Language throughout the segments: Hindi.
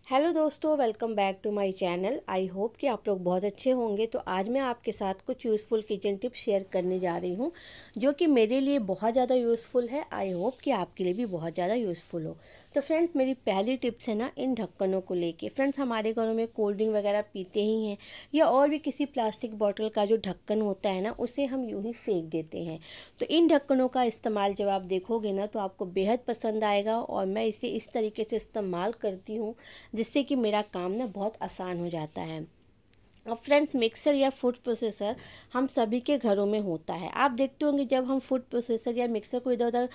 हेलो दोस्तों, welcome back to my channel. I hope कि आप लोग बहुत अच्छे होंगे। तो आज मैं आपके साथ कुछ यूज़फुल किचन टिप्स शेयर करने जा रही हूँ जो कि मेरे लिए बहुत ज़्यादा यूज़फुल है। आई होप कि आपके लिए भी बहुत ज़्यादा यूज़फुल हो। तो फ्रेंड्स, मेरी पहली टिप्स है ना इन ढक्कनों को लेके। फ्रेंड्स, हमारे घरों में कोल्ड ड्रिंक वगैरह पीते ही हैं या और भी किसी प्लास्टिक बॉटल का जो ढक्कन होता है ना, उसे हम यूँ ही फेंक देते हैं। तो इन ढक्कनों का इस्तेमाल जब आप देखोगे ना तो आपको बेहद पसंद आएगा। और मैं इसे इस तरीके से इस्तेमाल करती हूँ जिससे कि मेरा काम ना बहुत आसान हो जाता है। अब फ्रेंड्स, मिक्सर या फूड प्रोसेसर हम सभी के घरों में होता है। आप देखते होंगे जब हम फूड प्रोसेसर या मिक्सर को इधर उधर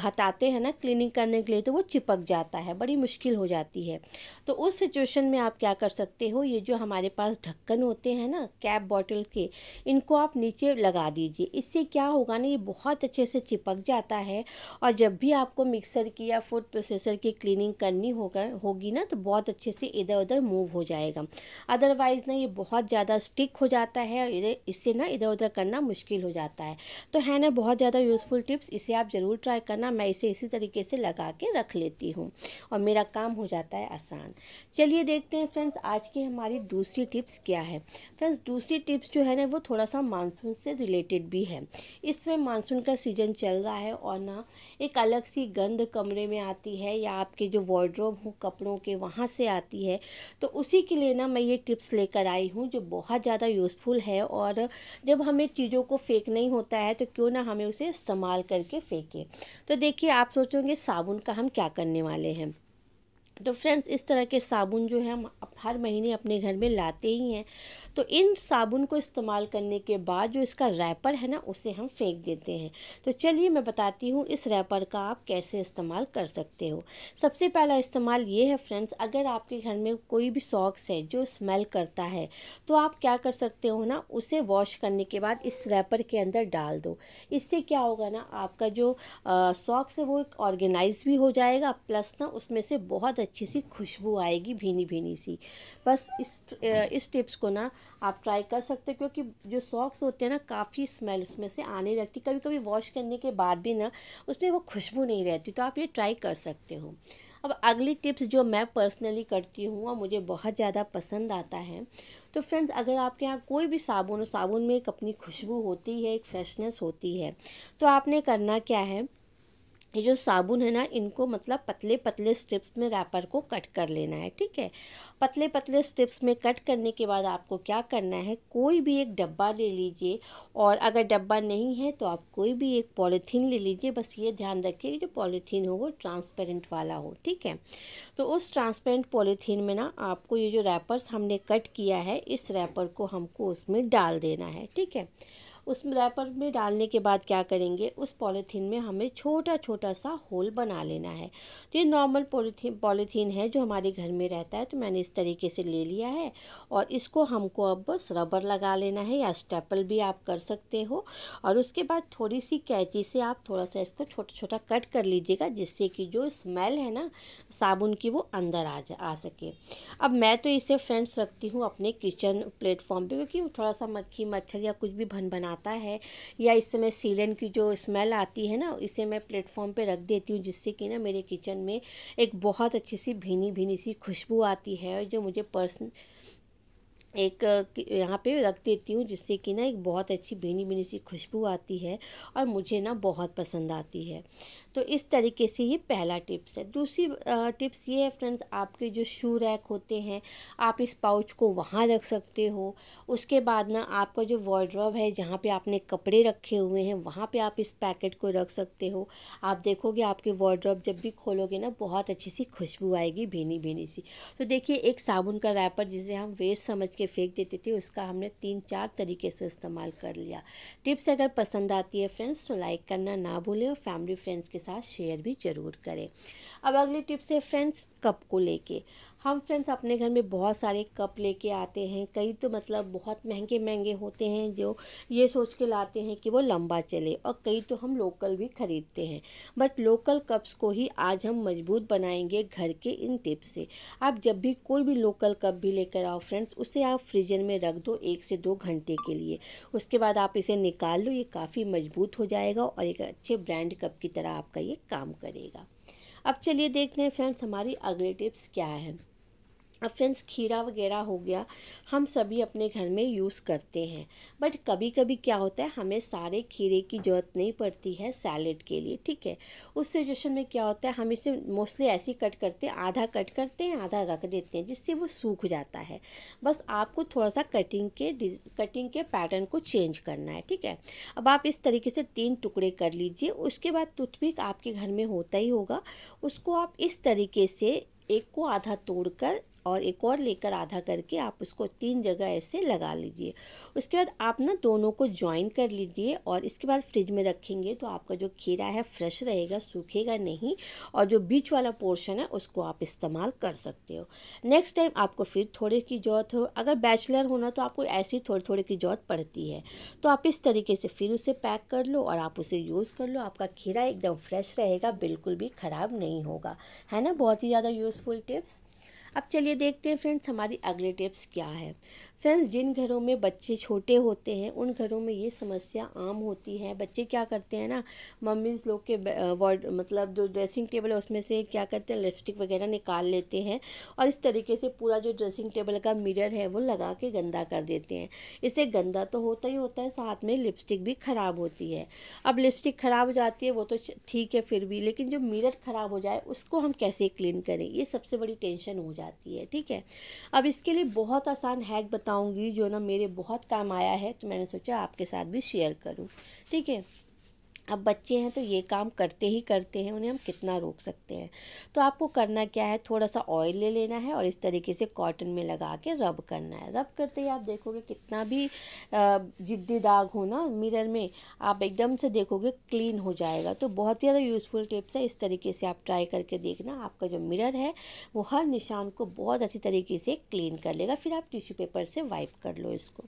हटाते हैं ना क्लीनिंग करने के लिए, तो वो चिपक जाता है, बड़ी मुश्किल हो जाती है। तो उस सिचुएशन में आप क्या कर सकते हो, ये जो हमारे पास ढक्कन होते हैं ना कैप बॉटल के, इनको आप नीचे लगा दीजिए। इससे क्या होगा ना, ये बहुत अच्छे से चिपक जाता है। और जब भी आपको मिक्सर की या फूड प्रोसेसर की क्लीनिंग करनी होगी ना, तो बहुत अच्छे से इधर उधर मूव हो जाएगा। अदरवाइज़ ना ये बहुत ज़्यादा स्टिक हो जाता है और इससे ना इधर उधर करना मुश्किल हो जाता है। तो है ना बहुत ज़्यादा यूज़फुल टिप्स, इसे आप ज़रूर ट्राई करना। मैं इसे इसी तरीके से लगा के रख लेती हूँ और मेरा काम हो जाता है आसान। चलिए देखते हैं फ्रेंड्स, आज की हमारी दूसरी टिप्स क्या है। फ्रेंड्स, दूसरी टिप्स जो है ना वो थोड़ा सा मानसून से रिलेटेड भी है। इस समय मानसून का सीज़न चल रहा है और ना एक अलग सी गंध कमरे में आती है या आपके जो वार्डरोब हो कपड़ों के वहाँ से आती है। तो उसी के लिए ना मैं ये टिप्स लेकर आई हूँ जो बहुत ज़्यादा यूज़फुल है। और जब हमें चीज़ों को फेंकना ही होता है तो क्यों ना हमें उसे इस्तेमाल करके फेंकें। तो देखिए, आप सोचोगे साबुन का हम क्या करने वाले हैं। तो फ्रेंड्स, इस तरह के साबुन जो है हम हर महीने अपने घर में लाते ही हैं। तो इन साबुन को इस्तेमाल करने के बाद जो इसका रैपर है ना उसे हम फेंक देते हैं। तो चलिए मैं बताती हूँ इस रैपर का आप कैसे इस्तेमाल कर सकते हो। सबसे पहला इस्तेमाल ये है फ्रेंड्स, अगर आपके घर में कोई भी सॉक्स है जो स्मेल करता है तो आप क्या कर सकते हो ना, उसे वॉश करने के बाद इस रैपर के अंदर डाल दो। इससे क्या होगा ना, आपका जो सॉक्स है वो एक ऑर्गेनाइज भी हो जाएगा, प्लस ना उसमें से बहुत अच्छी सी खुशबू आएगी, भीनी भीनी सी। बस इस टिप्स को ना आप ट्राई कर सकते हो, क्योंकि जो सॉक्स होते हैं ना काफ़ी स्मेल उसमें से आने लगती, कभी कभी वॉश करने के बाद भी ना उसमें वो खुशबू नहीं रहती। तो आप ये ट्राई कर सकते हो। अब अगली टिप्स जो मैं पर्सनली करती हूँ और मुझे बहुत ज़्यादा पसंद आता है। तो फ्रेंड्स, अगर आपके यहाँ कोई भी साबुन हो, साबुन में एक अपनी खुशबू होती है, एक फ्रेशनेस होती है। तो आपने करना क्या है, ये जो साबुन है ना इनको मतलब पतले पतले स्ट्रिप्स में रैपर को कट कर लेना है। ठीक है, पतले पतले स्ट्रिप्स में कट करने के बाद आपको क्या करना है, कोई भी एक डब्बा ले लीजिए। और अगर डब्बा नहीं है तो आप कोई भी एक पॉलीथीन ले लीजिए। बस ये ध्यान रखिए कि जो पॉलीथीन हो वो ट्रांसपेरेंट वाला हो। ठीक है, तो उस ट्रांसपेरेंट पॉलीथीन में ना आपको ये जो रैपर्स हमने कट किया है, इस रैपर को हमको उसमें डाल देना है। ठीक है, उस रैपर में डालने के बाद क्या करेंगे, उस पॉलीथीन में हमें छोटा छोटा सा होल बना लेना है। तो ये नॉर्मल पॉलीथीन है जो हमारे घर में रहता है, तो मैंने इस तरीके से ले लिया है। और इसको हमको अब बस रबर लगा लेना है, या स्टेपल भी आप कर सकते हो। और उसके बाद थोड़ी सी कैंची से आप थोड़ा सा इसको छोटा छोटा कट कर लीजिएगा, जिससे कि जो स्मेल है ना साबुन की वो अंदर आ सके। अब मैं तो इसे फ्रेंड्स रखती हूँ अपने किचन प्लेटफॉर्म पे, क्योंकि थोड़ा सा मक्खी मच्छर या कुछ भी भनभनाता है या इस समय सीलन की जो स्मेल आती है ना, इसे मैं प्लेटफॉर्म पे रख देती हूँ, जिससे कि ना मेरे किचन में एक बहुत अच्छी सी भीनी भीनी सी खुशबू आती है, जो मुझे यहाँ पे रख देती हूँ, जिससे कि ना एक बहुत अच्छी भीनी भीनी सी खुशबू आती है और मुझे ना बहुत पसंद आती है। तो इस तरीके से ये पहला टिप्स है। दूसरी टिप्स ये है फ्रेंड्स, आपके जो शू रैक होते हैं आप इस पाउच को वहाँ रख सकते हो। उसके बाद ना आपका जो वार्डरोब है जहाँ पे आपने कपड़े रखे हुए हैं वहाँ पे आप इस पैकेट को रख सकते हो। आप देखोगे आपके वार्डरोब जब भी खोलोगे ना बहुत अच्छी सी खुशबू आएगी, भीनी भीनी सी। तो देखिए, एक साबुन का रैपर जिसे हम वेस्ट समझ के फेंक देते थे, उसका हमने 3-4 तरीके से इस्तेमाल कर लिया। टिप्स अगर पसंद आती है फ्रेंड्स तो लाइक करना ना भूलें और फैमिली फ्रेंड्स के साथ शेयर भी ज़रूर करें। अब अगली टिप्स है फ्रेंड्स, कप को लेके। हम फ्रेंड्स अपने घर में बहुत सारे कप लेके आते हैं, कई तो मतलब बहुत महंगे महंगे होते हैं जो ये सोच के लाते हैं कि वो लंबा चले, और कई तो हम लोकल भी ख़रीदते हैं। बट लोकल कप्स को ही आज हम मजबूत बनाएंगे घर के इन टिप्स से। आप जब भी कोई भी लोकल कप भी लेकर आओ फ्रेंड्स, उसे आप फ्रीजर में रख दो 1 से 2 घंटे के लिए। उसके बाद आप इसे निकाल लो, ये काफ़ी मजबूत हो जाएगा और एक अच्छे ब्रांड कप की तरह आपका ये काम करेगा। अब चलिए देखते हैं फ्रेंड्स हमारी अगली टिप्स क्या है। अब फ्रेंड्स खीरा वगैरह हो गया, हम सभी अपने घर में यूज़ करते हैं, बट कभी कभी क्या होता है हमें सारे खीरे की ज़रूरत नहीं पड़ती है सैलेड के लिए, ठीक है। उस सिचुएशन में क्या होता है हम इसे मोस्टली ऐसे ही कट करते हैं, आधा कट करते हैं आधा रख देते हैं जिससे वो सूख जाता है। बस आपको थोड़ा सा कटिंग के पैटर्न को चेंज करना है, ठीक है। अब आप इस तरीके से 3 टुकड़े कर लीजिए। उसके बाद टूथपिक आपके घर में होता ही होगा, उसको आप इस तरीके से एक को आधा तोड़कर और एक और लेकर आधा करके आप उसको 3 जगह ऐसे लगा लीजिए। उसके बाद आप ना दोनों को जॉइन कर लीजिए और इसके बाद फ्रिज में रखेंगे तो आपका जो खीरा है फ्रेश रहेगा, सूखेगा नहीं, और जो बीच वाला पोर्शन है उसको आप इस्तेमाल कर सकते हो। नेक्स्ट टाइम आपको फिर थोड़े की ज़रूरत हो, अगर बैचलर होना तो आपको ऐसी थोड़े थोड़े की ज़रूरत पड़ती है, तो आप इस तरीके से फिर उसे पैक कर लो और आप उसे यूज़ कर लो। आपका खीरा एकदम फ्रेश रहेगा, बिल्कुल भी ख़राब नहीं होगा, है ना। बहुत ही ज़्यादा यूज़फुल टिप्स। अब चलिए देखते हैं फ्रेंड्स हमारी अगली टिप्स क्या है। फ्रेंड्स जिन घरों में बच्चे छोटे होते हैं उन घरों में ये समस्या आम होती है। बच्चे क्या करते हैं ना, मम्मीज़ लोग के वार्ड मतलब जो ड्रेसिंग टेबल है उसमें से क्या करते हैं लिपस्टिक वगैरह निकाल लेते हैं और इस तरीके से पूरा जो ड्रेसिंग टेबल का मिरर है वो लगा के गंदा कर देते हैं। इससे गंदा तो होता ही होता है, साथ में लिपस्टिक भी ख़राब होती है। अब लिपस्टिक ख़राब हो जाती है वो तो ठीक है फिर भी, लेकिन जो मिरर ख़राब हो जाए उसको हम कैसे क्लीन करें, ये सबसे बड़ी टेंशन हो जाती है, ठीक है। अब इसके लिए बहुत आसान हैक बताऊंगी जो ना मेरे बहुत काम आया है, तो मैंने सोचा आपके साथ भी शेयर करूं, ठीक है। अब बच्चे हैं तो ये काम करते ही करते हैं, उन्हें हम कितना रोक सकते हैं। तो आपको करना क्या है, थोड़ा सा ऑयल ले लेना है और इस तरीके से कॉटन में लगा के रब करना है। रब करते ही आप देखोगे कितना भी जिद्दी दाग हो ना मिरर में, आप एकदम से देखोगे क्लीन हो जाएगा। तो बहुत ही ज़्यादा यूज़फुल टिप्स है, इस तरीके से आप ट्राई करके देखना। आपका जो मिरर है वो हर निशान को बहुत अच्छी तरीके से क्लीन कर लेगा। फिर आप टिश्यू पेपर से वाइप कर लो इसको।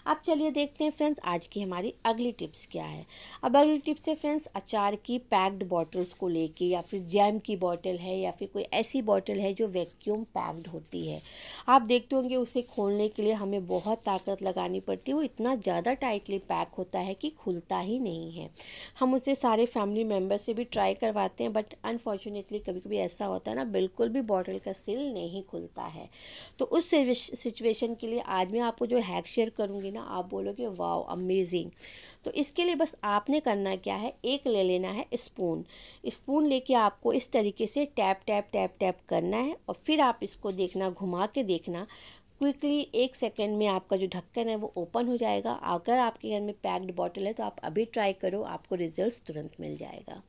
अब चलिए देखते हैं फ्रेंड्स आज की हमारी अगली टिप्स क्या है। अब अगली टिप्स है फ्रेंड्स अचार की पैक्ड बॉटल्स को लेके, या फिर जैम की बॉटल है या फिर कोई ऐसी बॉटल है जो वैक्यूम पैक्ड होती है। आप देखते होंगे उसे खोलने के लिए हमें बहुत ताकत लगानी पड़ती है, वो इतना ज़्यादा टाइटली पैक होता है कि खुलता ही नहीं है। हम उसे सारे फैमिली मेम्बर से भी ट्राई करवाते हैं, बट अनफॉर्चुनेटली कभी कभी ऐसा होता है ना बिल्कुल भी बॉटल का सील नहीं खुलता है। तो उस सिचुएशन के लिए आज मैं आपको जो हैक शेयर करूँगी ना, आप बोलोगे वाओ अमेजिंग। तो इसके लिए बस आपने करना क्या है, एक ले लेना है स्पून। स्पून लेके आपको इस तरीके से टैप टैप टैप टैप करना है और फिर आप इसको देखना, घुमा के देखना, क्विकली 1 सेकेंड में आपका जो ढक्कन है वो ओपन हो जाएगा। अगर आपके घर में पैक्ड बॉटल है तो आप अभी ट्राई करो, आपको रिजल्ट्स तुरंत मिल जाएगा।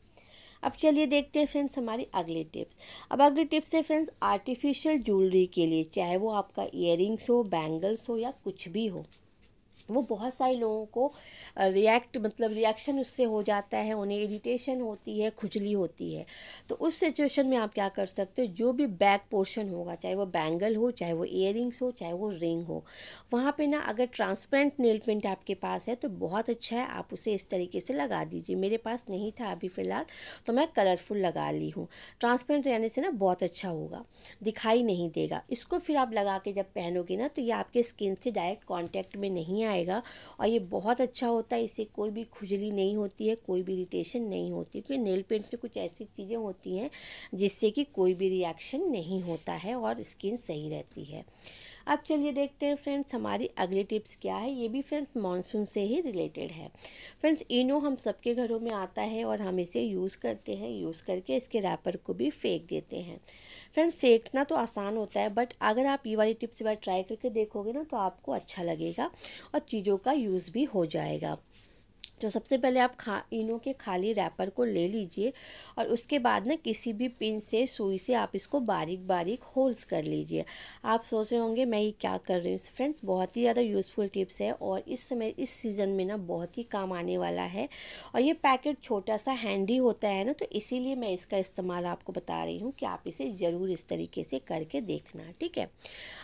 अब चलिए देखते हैं फ्रेंड्स हमारी अगली टिप्स। अब अगली टिप्स है फ्रेंड्स आर्टिफिशियल ज्वेलरी के लिए, चाहे वो आपका इयररिंग्स हो, बैंगल्स हो या कुछ भी हो। वो बहुत सारे लोगों को रिएक्शन उससे हो जाता है, उन्हें इरिटेशन होती है, खुजली होती है। तो उस सिचुएशन में आप क्या कर सकते हो, जो भी बैक पोर्शन होगा, चाहे वो बैंगल हो, चाहे वो इयररिंग्स हो, चाहे वो रिंग हो, वहाँ पे ना अगर ट्रांसपेरेंट नेल पेंट आपके पास है तो बहुत अच्छा है, आप उसे इस तरीके से लगा दीजिए। मेरे पास नहीं था अभी फ़िलहाल, तो मैं कलरफुल लगा ली हूँ। ट्रांसपेरेंट रहने से ना बहुत अच्छा होगा, दिखाई नहीं देगा। इसको फिर आप लगा के जब पहनोगे ना तो ये आपके स्किन से डायरेक्ट कॉन्टैक्ट में नहीं आएगा और ये बहुत अच्छा होता है। इससे कोई भी खुजली नहीं होती है, कोई भी इरिटेशन नहीं होती, क्योंकि नेल पेंट में कुछ ऐसी चीज़ें होती हैं जिससे कि कोई भी रिएक्शन नहीं होता है और स्किन सही रहती है। अब चलिए देखते हैं फ्रेंड्स हमारी अगली टिप्स क्या है। ये भी फ्रेंड्स मानसून से ही रिलेटेड है। फ्रेंड्स इनो हम सबके घरों में आता है और हम इसे यूज़ करते हैं, यूज़ करके इसके रैपर को भी फेंक देते हैं। फ्रेंड्स फेंकना तो आसान होता है, बट अगर आप ये वाली टिप्स बार ट्राई करके देखोगे ना तो आपको अच्छा लगेगा और चीज़ों का यूज़ भी हो जाएगा। तो सबसे पहले आप इनो के खाली रैपर को ले लीजिए और उसके बाद ना किसी भी पिन से, सुई से आप इसको बारीक बारीक होल्स कर लीजिए। आप सोच रहे होंगे मैं ये क्या कर रही हूँ। फ्रेंड्स बहुत ही ज़्यादा यूज़फुल टिप्स है और इस समय इस सीज़न में ना बहुत ही काम आने वाला है। और ये पैकेट छोटा सा हैंडी होता है ना, तो इसीलिए मैं इसका इस्तेमाल आपको बता रही हूँ कि आप इसे ज़रूर इस तरीके से करके देखना, ठीक है।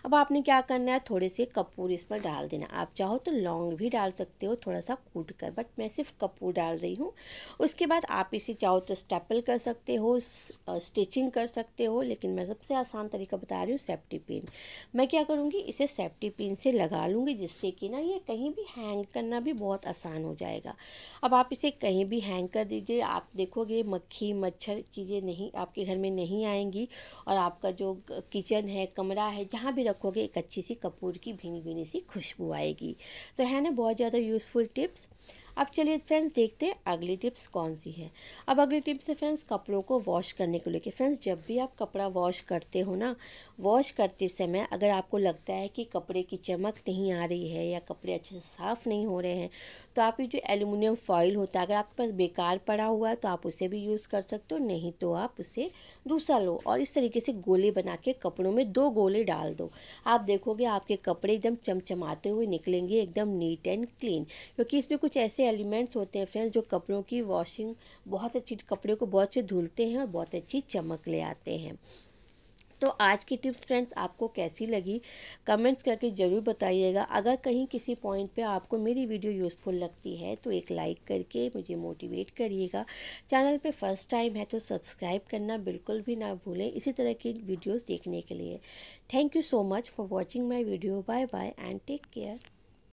अब आपने क्या करना है, थोड़े से कपूर इस पर डाल देना। आप चाहो तो लौंग भी डाल सकते हो थोड़ा सा कूट कर, बट मैं सिर्फ कपूर डाल रही हूँ। उसके बाद आप इसे चाहो तो स्टेपल कर सकते हो, स्टिचिंग कर सकते हो, लेकिन मैं सबसे आसान तरीका बता रही हूँ, सेफ्टी पिन। मैं क्या करूँगी, इसे सेफ्टी पिन से लगा लूँगी, जिससे कि ना ये कहीं भी हैंग करना भी बहुत आसान हो जाएगा। अब आप इसे कहीं भी हैंग कर दीजिए, आप देखोगे मक्खी मच्छर चीज़ें नहीं आपके घर में नहीं आएंगी, और आपका जो किचन है, कमरा है, जहाँ भी रखोगे एक अच्छी सी कपूर की भीनी भीनी सी खुशबू आएगी। तो है ना बहुत ज़्यादा यूज़फुल टिप्स। अब चलिए फ्रेंड्स देखते हैं अगली टिप्स कौन सी है। अब अगली टिप्स है फ्रेंड्स कपड़ों को वॉश करने को लेकर। फ्रेंड्स जब भी आप कपड़ा वॉश करते हो ना, वॉश करते समय अगर आपको लगता है कि कपड़े की चमक नहीं आ रही है या कपड़े अच्छे से साफ़ नहीं हो रहे हैं, तो आप ये जो एल्युमिनियम फॉइल होता है, अगर आपके पास बेकार पड़ा हुआ है तो आप उसे भी यूज़ कर सकते हो, नहीं तो आप उसे दूसरा लो और इस तरीके से गोले बना के कपड़ों में 2 गोले डाल दो। आप देखोगे आपके कपड़े एकदम चमचमाते हुए निकलेंगे, एकदम नीट एंड क्लीन, क्योंकि इसमें कुछ ऐसे एलिमेंट्स होते हैं फ्रेंड्स जो कपड़ों की वॉशिंग बहुत अच्छी, कपड़े को बहुत अच्छे धुलते हैं और बहुत अच्छी चमक ले आते हैं। तो आज की टिप्स फ्रेंड्स आपको कैसी लगी कमेंट्स करके ज़रूर बताइएगा। अगर कहीं किसी पॉइंट पे आपको मेरी वीडियो यूज़फुल लगती है तो एक लाइक करके मुझे मोटिवेट करिएगा। चैनल पे फर्स्ट टाइम है तो सब्सक्राइब करना बिल्कुल भी ना भूलें इसी तरह की वीडियोस देखने के लिए। Thank you so much for watching my video. Bye bye and take care.